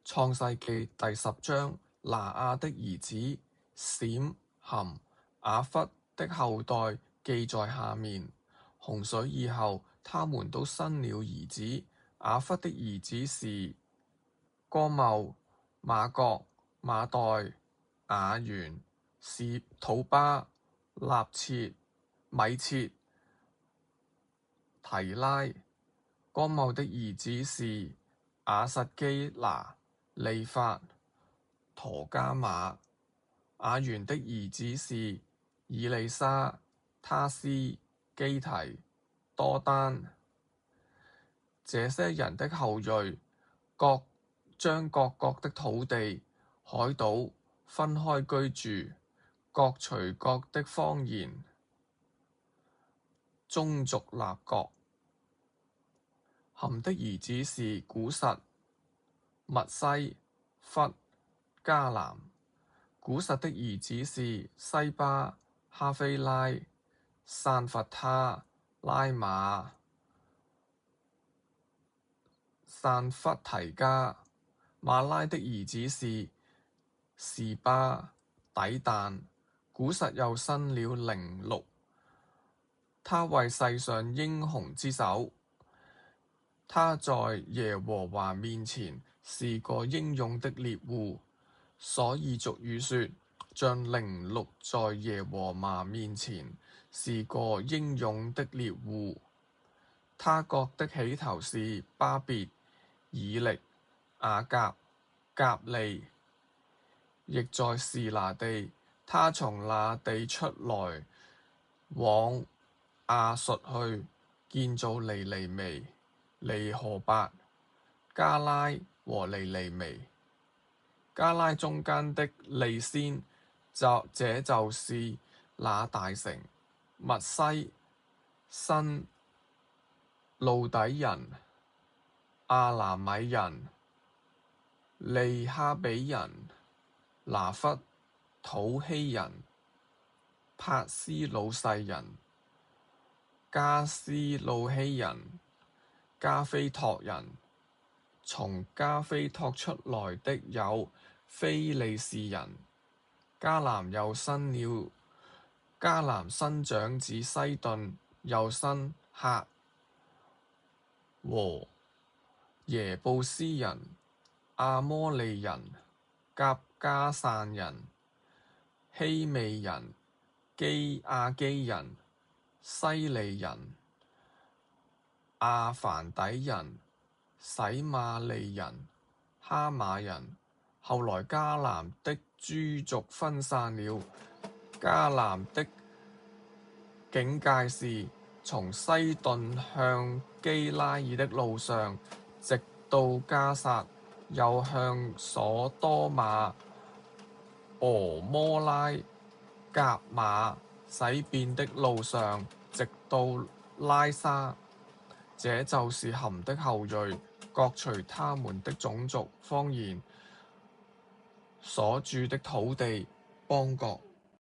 創世記第10章，拿亞的兒子閃、含、雅弗的後代記在下面。洪水以後，他們都生了兒子。雅弗的兒子是歌繆、瑪各、瑪代、雅完、示土巴、納設、米設、提拉。歌繆的兒子是亞實基拿、利法、陀迦瑪。雅完的兒子是以利沙、他施、基提、多丹。這些人的後裔各將各國的土地、海島分開居住，各隨各的方言，宗族立國。含的兒子是古實、密西、弗、迦南。古實的兒子是西巴、哈菲拉、散弗他、拉瑪、散弗提加。瑪拉的兒子是示巴、底但。古實又生了寧錄，他為世上英雄之首。他在耶和華面前是個英勇的獵戶，所以俗語說，像寧錄在耶和華面前是個英勇的獵戶。他國的起頭是巴別、以力、雅甲、甲利，亦在示拿地。他從那地出來，往亞述去，建造尼尼微、尼河伯、迦拉和尼尼微。迦拉中間的利先，這就是那大城。密西、新、路底人、亞蘭米人、利哈比人、拿弗、土希人、帕斯魯世人、加斯魯希人、加菲托人。從加菲托出來的有非利士人。迦南生長子西頓，又生赫和耶布斯人、阿摩利人、革迦散人、希未人、亞基人、西利人、亞凡底人、洗瑪利人、哈馬人。後來迦南的諸族分散了。迦南的境界是從西頓向基拉耳的路上，直到迦薩，又向所多瑪、蛾摩拉、革瑪洗遍的路上，直到拉沙。這就是含的後裔，各隨他們的種族、方言所住的土地、邦國。